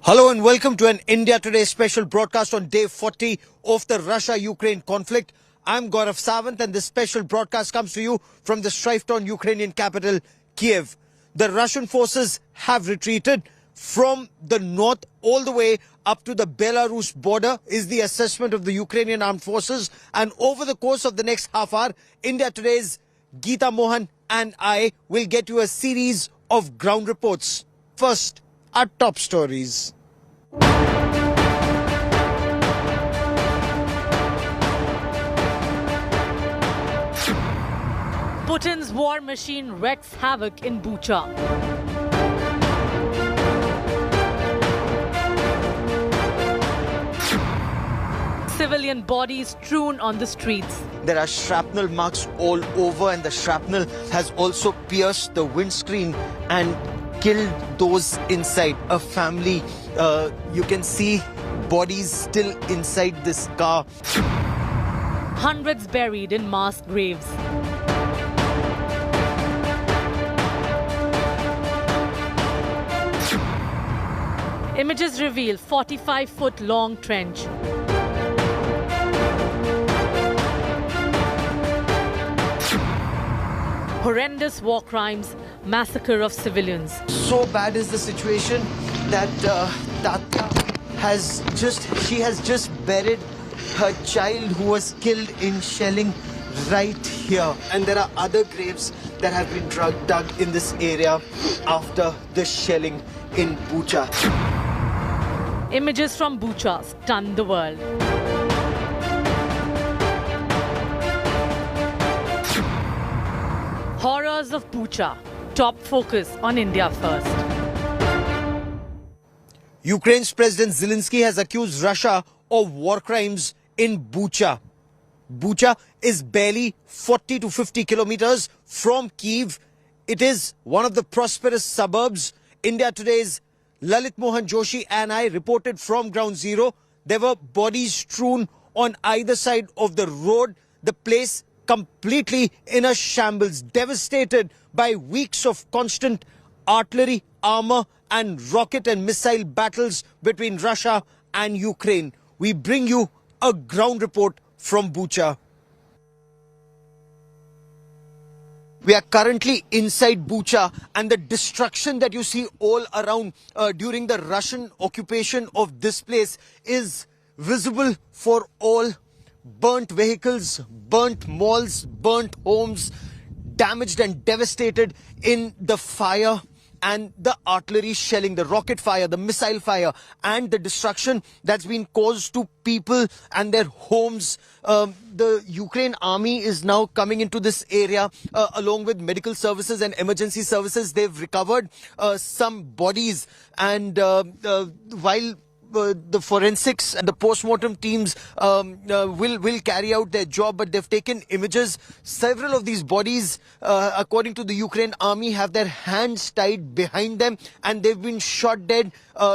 Hello and welcome to an India Today special broadcast on day 40 of the Russia-Ukraine conflict. I'm Gaurav Sawant and this special broadcast comes to you from the strife-torn Ukrainian capital, Kyiv. The Russian forces have retreated from the north all the way up to the Belarus border is the assessment of the Ukrainian armed forces. And over the course of the next half hour, India Today's Geeta Mohan and I will get you a series of ground reports. First, our top stories. Putin's war machine wreaks havoc in Bucha. Civilian bodies strewn on the streets. There are shrapnel marks all over, and the shrapnel has also pierced the windscreen and killed those inside. A family, you can see bodies still inside this car. Hundreds buried in mass graves. Images reveal 45-foot-long trench. Horrendous war crimes, massacre of civilians. So bad is the situation that Tatya has just buried her child who was killed in shelling right here. And there are other graves that have been dug in this area after the shelling in Bucha. Images from Bucha stunned the world. Horrors of Bucha. Top focus on India first. Ukraine's President Zelensky has accused Russia of war crimes in Bucha. Bucha is barely 40 to 50 kilometers from Kyiv. It is one of the prosperous suburbs. India Today's Lalit Mohan Joshi and I reported from Ground Zero. There were bodies strewn on either side of the road. The place completely in a shambles, devastated by weeks of constant artillery, armor and rocket and missile battles between Russia and Ukraine. We bring you a ground report from Bucha. We are currently inside Bucha, and the destruction that you see all around during the Russian occupation of this place is visible for all. Burnt vehicles, burnt malls, burnt homes, damaged and devastated in the fire and the artillery shelling, the rocket fire, the missile fire, and the destruction that's been caused to people and their homes. The Ukraine army is now coming into this area along with medical services and emergency services. They've recovered some bodies, and while the forensics and the post-mortem teams will carry out their job, but they've taken images. Several of these bodies, according to the Ukraine army, have their hands tied behind them, and they've been shot dead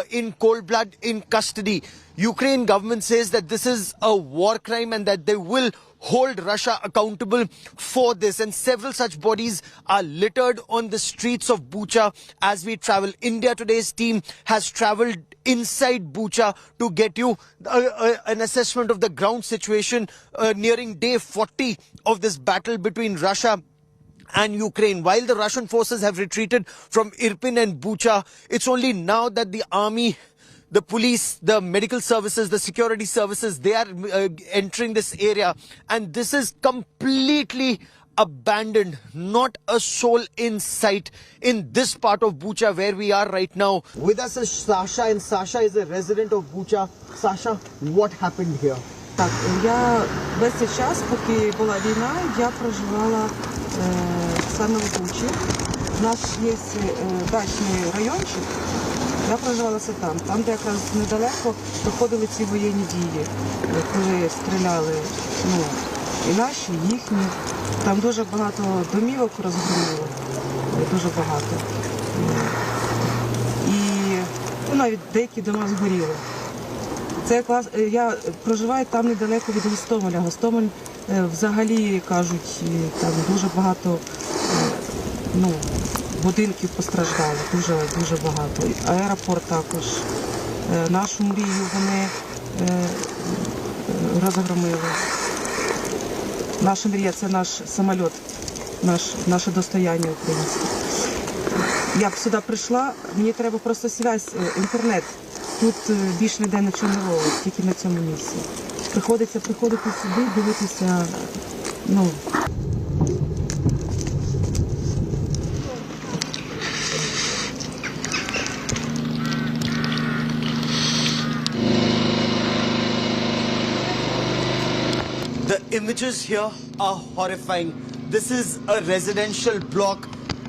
in cold blood in custody. Ukraine government says that this is a war crime and that they will hold Russia accountable for this. And several such bodies are littered on the streets of Bucha as we travel. India Today's team has traveled inside Bucha to get you an assessment of the ground situation nearing day 40 of this battle between Russia and Ukraine. While the Russian forces have retreated from Irpin and Bucha, it's only now that the army, the police, the medical services, the security services, they are entering this area. And this is completely abandoned. Not a soul in sight in this part of Bucha where we are right now. With us is Sasha, and Sasha is a resident of Bucha. Sasha, what happened here? Так, я весь цей час, поки була війна, я проживала саме в Бучі. У нас є дачний райончик. Я проживала все там. Там, де якраз недалеко проходили ці воєнні дії, коли стріляли, і наші, і їхні. Там дуже багато домівок розгромило, дуже багато. І навіть деякі дома згоріли. Я проживаю там недалеко від Гостомеля. Гостомель взагалі, кажуть, там дуже багато будинків постраждало, дуже багато. Аеропорт також Нашу мрію вони розгромили. Наша мрія – це наш самоліт, наше достояння українське. Я б сюди прийшла, мені треба просто зв'язь, інтернет. Тут більше ніде нічого не ловить, тільки на цьому місці. Приходиться приходити сюди, дивитися, ну... The images here are horrifying. This is a residential block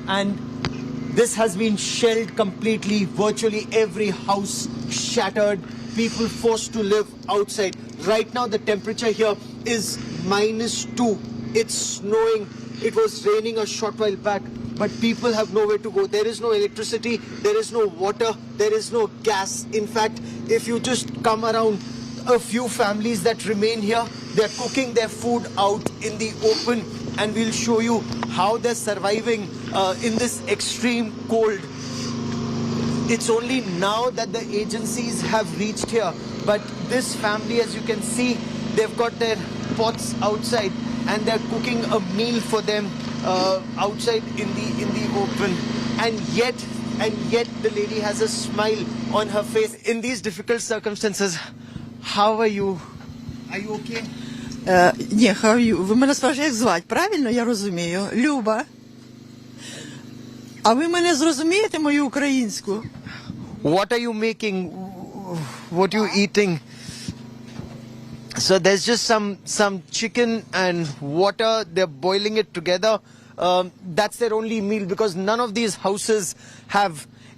and this has been shelled completely, virtually every house shattered, people forced to live outside. Right now the temperature here is -2. It's snowing. It was raining a short while back, but people have nowhere to go. There is no electricity, there is no water, there is no gas. In fact, if you just come around, a few families that remain here, they're cooking their food out in the open, and we'll show you how they're surviving in this extreme cold. It's only now that the agencies have reached here, but this family, as you can see, they've got their pots outside and they're cooking a meal for them outside in the open, and yet the lady has a smile on her face in these difficult circumstances. How are you? Are you okay? Ні, how are you? Ви мене спрашуєте, як звати, правильно я розумію? Люба. А ви мене зрозумієте, мою українську? What are you making? What are you eating? So there's just some chicken and water. They're boiling it together. That's their only meal because none of these houses have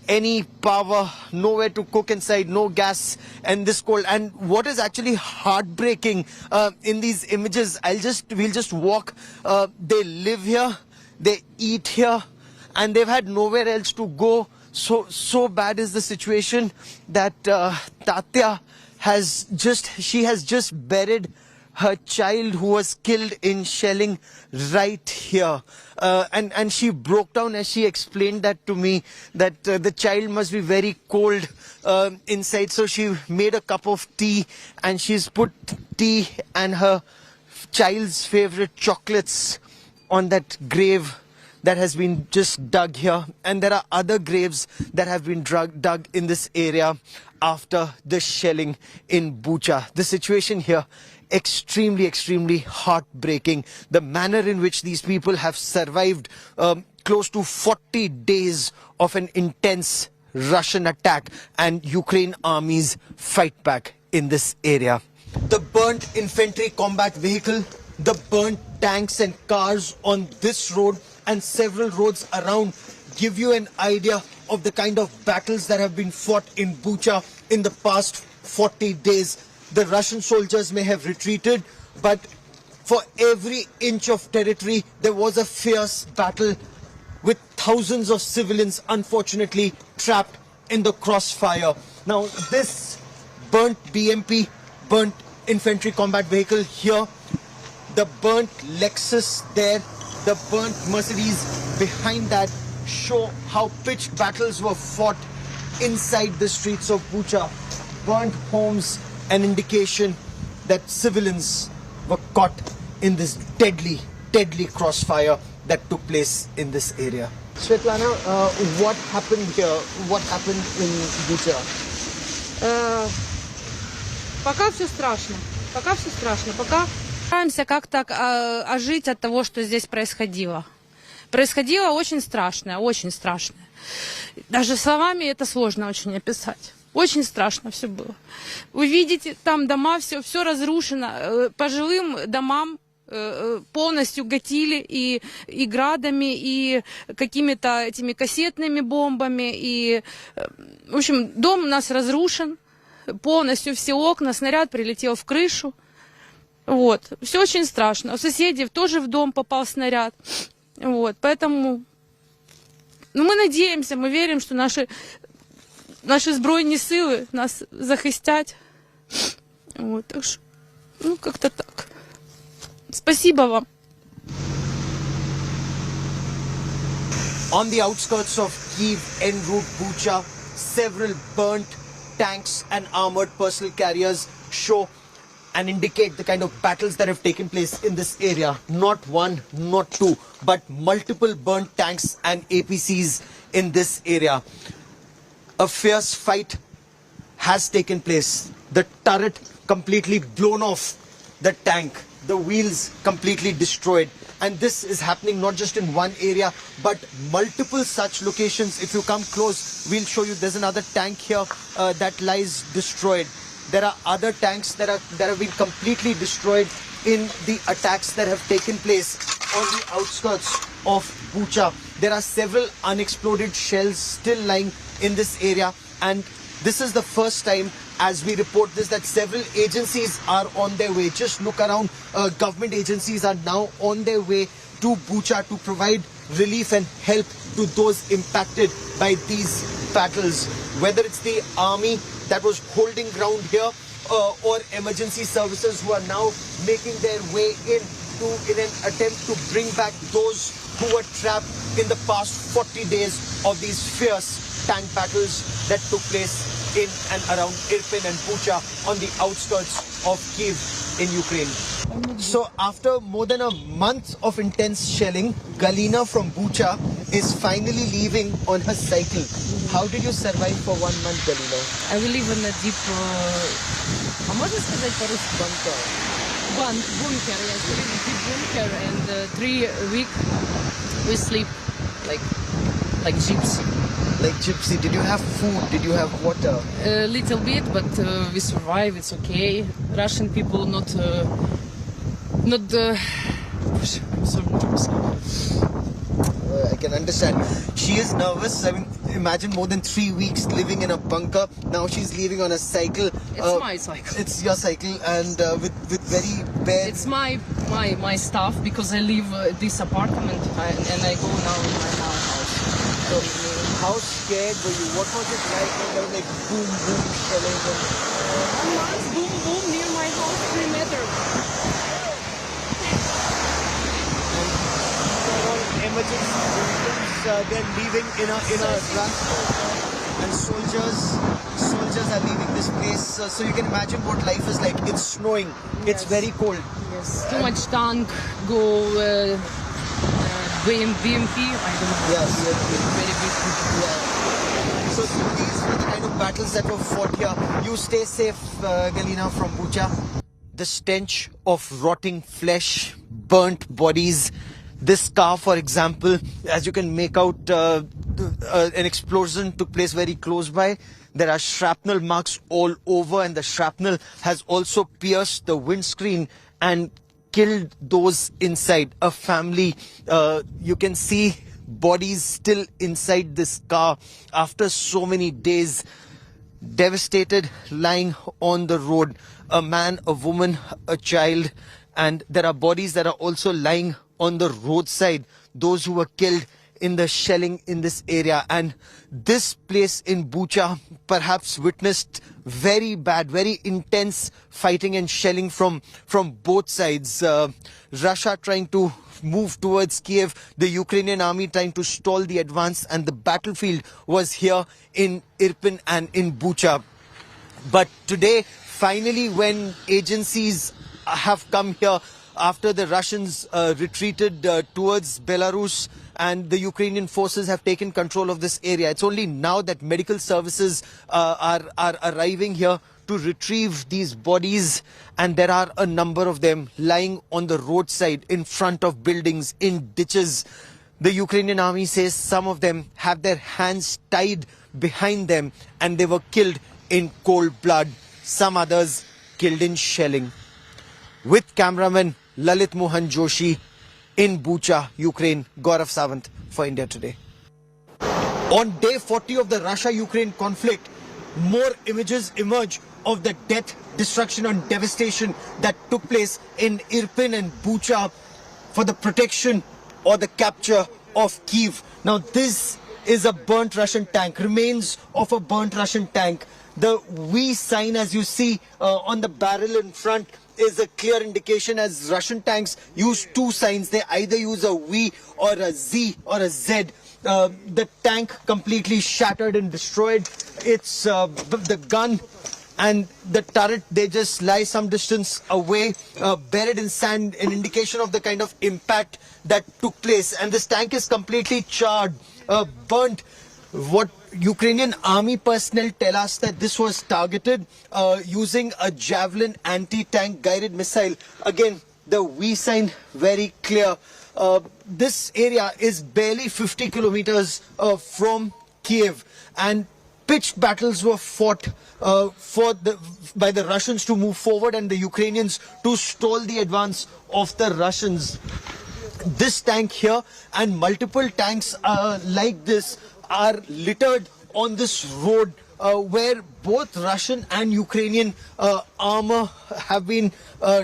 any power, nowhere to cook inside, no gas, and this cold. And what is actually heartbreaking in these images, we'll just walk. They live here, they eat here, and they've had nowhere else to go. So bad is the situation that Tatya has just buried her child who was killed in shelling right here. And she broke down as she explained that to me, that the child must be very cold inside. So she made a cup of tea and she's put tea and her child's favorite chocolates on that grave that has been just dug here. And there are other graves that have been dug in this area after the shelling in Bucha. The situation here, extremely heartbreaking. The manner in which these people have survived close to 40 days of an intense Russian attack, and Ukraine armies fight back in this area. The burnt infantry combat vehicle, the burnt tanks and cars on this road and several roads around give you an idea of the kind of battles that have been fought in Bucha in the past 40 days. The Russian soldiers may have retreated, but for every inch of territory, there was a fierce battle with thousands of civilians, unfortunately, trapped in the crossfire. Now, this burnt BMP, burnt infantry combat vehicle here, the burnt Lexus there, the burnt Mercedes behind that show how pitched battles were fought inside the streets of Bucha. Burnt homes, an indication that civilians were caught in this deadly crossfire that took place in this area. Svetlana, what happened here? What happened in Bucha? Пока все страшно. Пока стараемся как-то ожить от того, что здесь происходило. Происходило очень страшное, очень страшное. Даже словами это сложно очень описать. Очень страшно все было. Вы видите, там дома, все разрушено. По жилым домам полностью гатили и градами, и какими-то этими кассетными бомбами. И, в общем, дом у нас разрушен. Полностью все окна, снаряд прилетел в крышу. Вот. Все очень страшно. У соседей тоже в дом попал снаряд. Вот. Поэтому мы надеемся, мы верим, что наши збройні сили нас захистять. Вот, так що, как-то так. Спасибо вам. On the outskirts of Kyiv, en route Bucha, several burnt tanks and armored personal carriers show and indicate the kind of battles that have taken place in this area. Not one, not two, but multiple burnt tanks and APCs in this area. A fierce fight has taken place. The turret completely blown off the tank. The wheels completely destroyed. And this is happening not just in one area, but multiple such locations. If you come close, we'll show you. There's another tank here that lies destroyed. There are other tanks that have been completely destroyed in the attacks that have taken place on the outskirts of Bucha. There are several unexploded shells still lying in this area, and this is the first time as we report this that several agencies are on their way. Just look around. Government agencies are now on their way to Bucha to provide relief and help to those impacted by these battles. Whether it's the army that was holding ground here or emergency services who are now making their way in an attempt to bring back those who were trapped in the past 40 days of these fierce tank battles that took place in and around Irpin and Bucha on the outskirts of Kyiv in Ukraine. So after more than a month of intense shelling, Galina from Bucha is finally leaving on her cycle. How did you survive for 1 month, Galina? I will live in a deep... А можно сказать по-русски? Bunker, yes. We live in a deep bunker, and 3 weeks we sleep like gypsy. Like gypsy, did you have food? Did you have water? A little bit, but we survive. It's okay. Russian people not. I'm so nervous. I can understand. She is nervous. I mean, imagine more than 3 weeks living in a bunker. Now she's leaving on a cycle. It's my cycle. It's your cycle, and with very bare. It's my stuff because I leave this apartment and I go now in my house. So, how scared were you? What was it like when there was like boom, boom, shelling? Boom, boom near my house, 3 meters. Emergency vehicles, they're leaving in a rush, and soldiers are leaving this place. So you can imagine what life is like. It's snowing. It's Yes. very cold. Yes. Too much tank go BMP. I don't know. Yes. Very big. So these were the kind of battles that were fought here. You stay safe, Galina from Bucha. The stench of rotting flesh, burnt bodies. This car, for example, as you can make out, an explosion took place very close by. There are shrapnel marks all over, and the shrapnel has also pierced the windscreen and killed those inside. A family, you can see bodies still inside this car after so many days, devastated, lying on the road. A man, a woman, a child, and there are bodies that are also lying on the roadside, those who were killed in the shelling in this area. And this place in Bucha perhaps witnessed very bad, very intense fighting and shelling from both sides. Russia trying to move towards Kyiv, the Ukrainian army trying to stall the advance, and the battlefield was here in Irpin and in Bucha. But today, finally, when agencies have come here after the Russians retreated towards Belarus and the Ukrainian forces have taken control of this area, it's only now that medical services are arriving here to retrieve these bodies, and there are a number of them lying on the roadside, in front of buildings, in ditches. The Ukrainian army says some of them have their hands tied behind them and they were killed in cold blood. Some others killed in shelling. With cameraman Lalit Mohan Joshi in Bucha, Ukraine, Gaurav Sawant for India Today. On day 40 of the Russia-Ukraine conflict, more images emerge of the death, destruction and devastation that took place in Irpin and Bucha for the protection or the capture of Kyiv. Now this is a burnt Russian tank, remains of a burnt Russian tank. The V sign, as you see on the barrel in front, is a clear indication, as Russian tanks use two signs. They either use a V or a Z or a Z. the tank completely shattered and destroyed. It's the gun and the turret, they just lie some distance away, buried in sand, an indication of the kind of impact that took place. And this tank is completely charred, burnt. What Ukrainian army personnel tell us that this was targeted using a Javelin anti-tank guided missile. Again, the V sign very clear. This area is barely 50 kilometers from Kyiv, and pitched battles were fought by the Russians to move forward and the Ukrainians to stall the advance of the Russians. This tank here and multiple tanks like this are littered on this road where both Russian and Ukrainian armor have been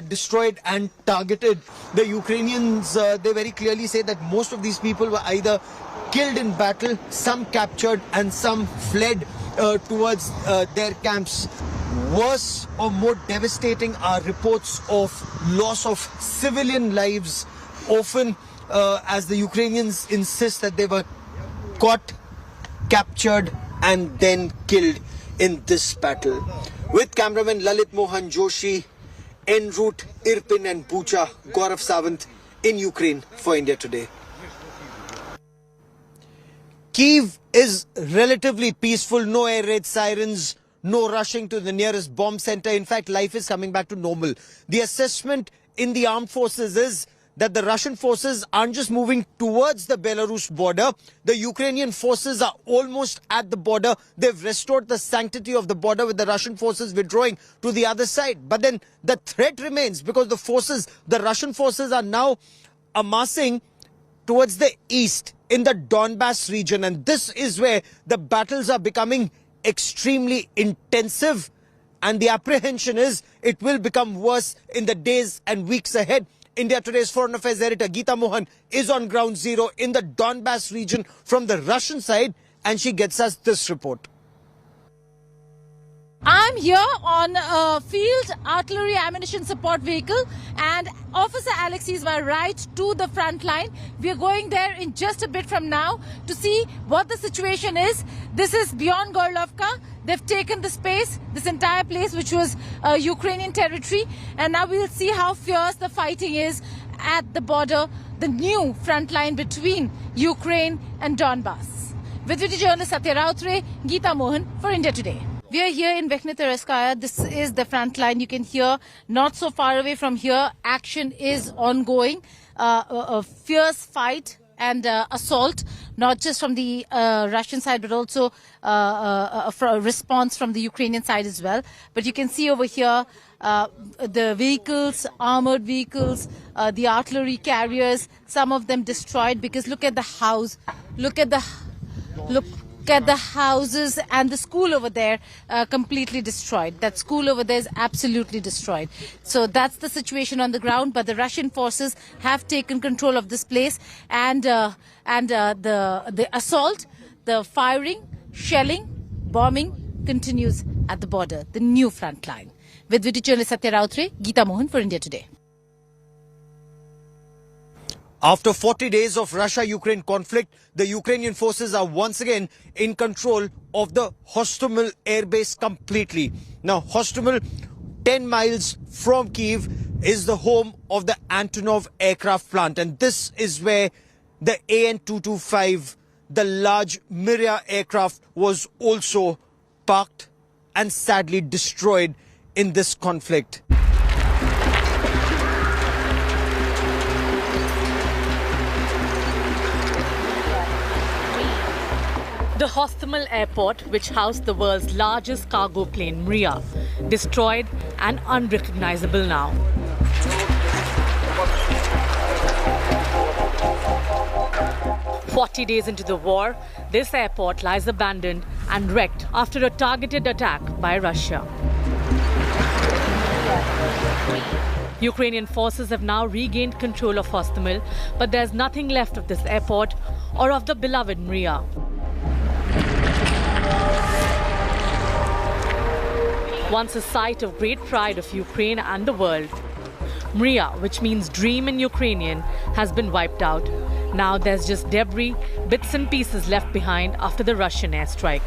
destroyed and targeted. The Ukrainians, they very clearly say that most of these people were either killed in battle, some captured and some fled towards their camps. Worse or more devastating are reports of loss of civilian lives, often as the Ukrainians insist that they were caught, captured and then killed in this battle. With cameraman Lalit Mohan Joshi, en route Irpin and Bucha, Gaurav Sawant in Ukraine for India Today. Kyiv is relatively peaceful, no air raid sirens, no rushing to the nearest bomb center. In fact, life is coming back to normal. The assessment in the armed forces is that the Russian forces aren't just moving towards the Belarus border. The Ukrainian forces are almost at the border. They've restored the sanctity of the border with the Russian forces withdrawing to the other side. But then the threat remains because the Russian forces are now amassing towards the east in the Donbass region. And this is where the battles are becoming extremely intensive. And the apprehension is it will become worse in the days and weeks ahead. India Today's Foreign Affairs editor Geeta Mohan is on ground zero in the Donbass region from the Russian side, and she gets us this report. I'm here on a field artillery ammunition support vehicle, and Officer Alexei is my right to the front line. We are going there in just a bit from now to see what the situation is. This is beyond Gorlovka. They've taken the space, this entire place which was Ukrainian territory, and now we'll see how fierce the fighting is at the border, the new front line between Ukraine and Donbass. With video journalist Satya Rautre, Geeta Mohan for India Today. We are here in Verkhneyarskaya. This is the front line. You can hear not so far away from here, action is ongoing. A fierce fight and assault, not just from the Russian side, but also a response from the Ukrainian side as well. But you can see over here the vehicles, armored vehicles, the artillery carriers, some of them destroyed because look at the house, look at the houses and the school over there completely destroyed. That school over there is absolutely destroyed. So that's the situation on the ground. But the Russian forces have taken control of this place, and the assault, the firing, shelling, bombing continues at the border, the new front line. With video journalist Satya Rautre, Geeta Mohan for India Today. After 40 days of Russia-Ukraine conflict, the Ukrainian forces are once again in control of the Hostomel airbase completely. Now, Hostomel, 10 miles from Kyiv, is the home of the Antonov aircraft plant. And this is where the AN-225, the large Mirya aircraft, was also parked and sadly destroyed in this conflict. The Hostomel airport, which housed the world's largest cargo plane, Mirya, destroyed and unrecognizable now. "40 days into the war, this airport lies abandoned and wrecked after a targeted attack by Russia. Ukrainian forces have now regained control of Hostomel, but there's nothing left of this airport or of the beloved Mirya. Once a site of great pride of Ukraine and the world, Mirya, which means dream in Ukrainian, has been wiped out. Now there's just debris, bits and pieces left behind after the Russian airstrike.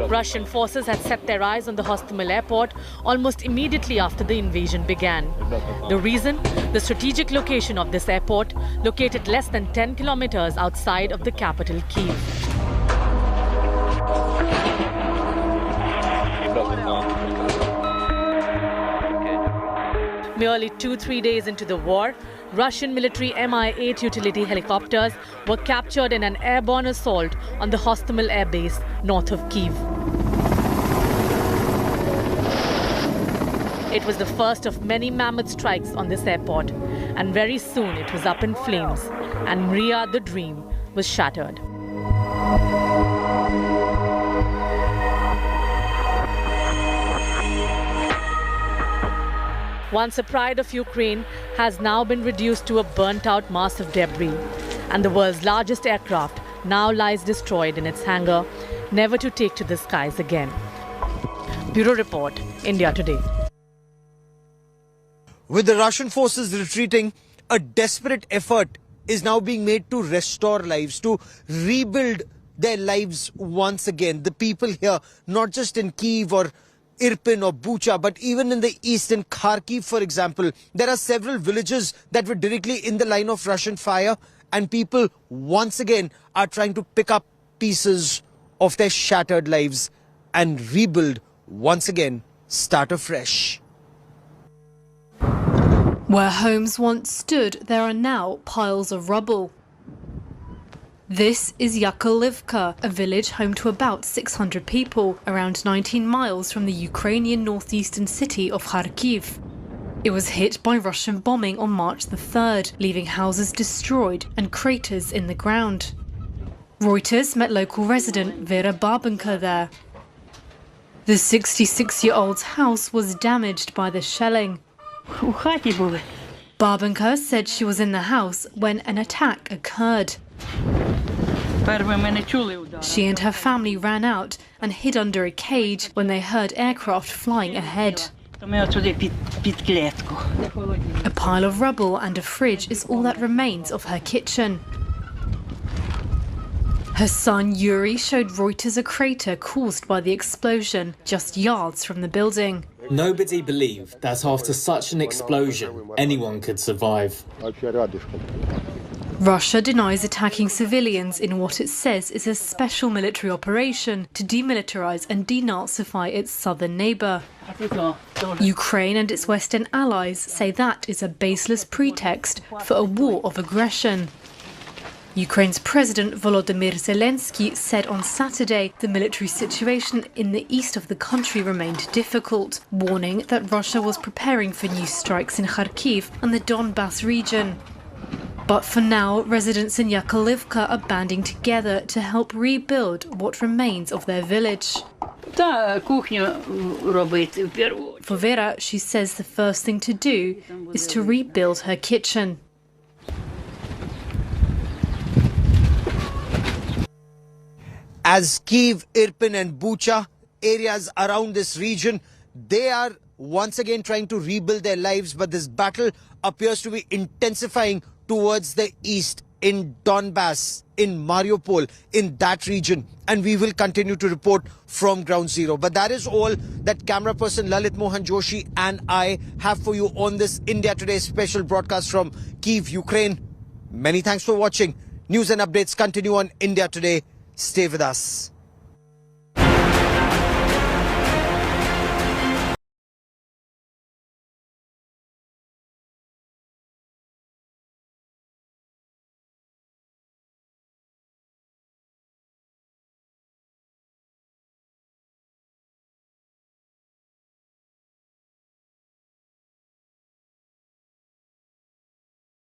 Russian forces had set their eyes on the Hostomel airport almost immediately after the invasion began. The reason? The strategic location of this airport, located less than 10 kilometers outside of the capital, Kyiv. Merely 2-3 days into the war, Russian military Mi-8 utility helicopters were captured in an airborne assault on the Hostomel air base north of Kyiv. It was the first of many mammoth strikes on this airport, and very soon it was up in flames, and Maria, the dream, was shattered. Once a pride of Ukraine has now been reduced to a burnt-out mass of debris, and the world's largest aircraft now lies destroyed in its hangar, never to take to the skies again. Bureau Report, India Today. With the Russian forces retreating, a desperate effort is now being made to restore lives, to rebuild their lives once again. The people here, not just in Kyiv or Irpin or Bucha, but even in the east, in Kharkiv, for example, there are several villages that were directly in the line of Russian fire, and people once again are trying to pick up pieces of their shattered lives and rebuild once again, start afresh. Where homes once stood, there are now piles of rubble. This is Yakovlivka, a village home to about 600 people, around 19 miles from the Ukrainian northeastern city of Kharkiv. It was hit by Russian bombing on March the 3rd, leaving houses destroyed and craters in the ground. Reuters met local resident Vera Barbenka there. The 66-year-old's house was damaged by the shelling. Barbenka said she was in the house when an attack occurred. She and her family ran out and hid under a cage when they heard aircraft flying ahead. A pile of rubble and a fridge is all that remains of her kitchen. Her son Yuri showed Reuters a crater caused by the explosion just yards from the building. Nobody believed that after such an explosion, anyone could survive. Russia denies attacking civilians in what it says is a special military operation to demilitarize and denazify its southern neighbor. Ukraine and its Western allies say that is a baseless pretext for a war of aggression. Ukraine's President Volodymyr Zelensky said on Saturday the military situation in the east of the country remained difficult, warning that Russia was preparing for new strikes in Kharkiv and the Donbass region. But for now, residents in Yakovlivka are banding together to help rebuild what remains of their village. For Vera, she says the first thing to do is to rebuild her kitchen. As Kyiv, Irpin and Bucha, areas around this region, they are once again trying to rebuild their lives, but this battle appears to be intensifying towards the east, in Donbass, in Mariupol, in that region. And we will continue to report from ground zero. But that is all that camera person Lalit Mohan Joshi and I have for you on this India Today special broadcast from Kyiv, Ukraine. Many thanks for watching. News and updates continue on India Today. Stay with us.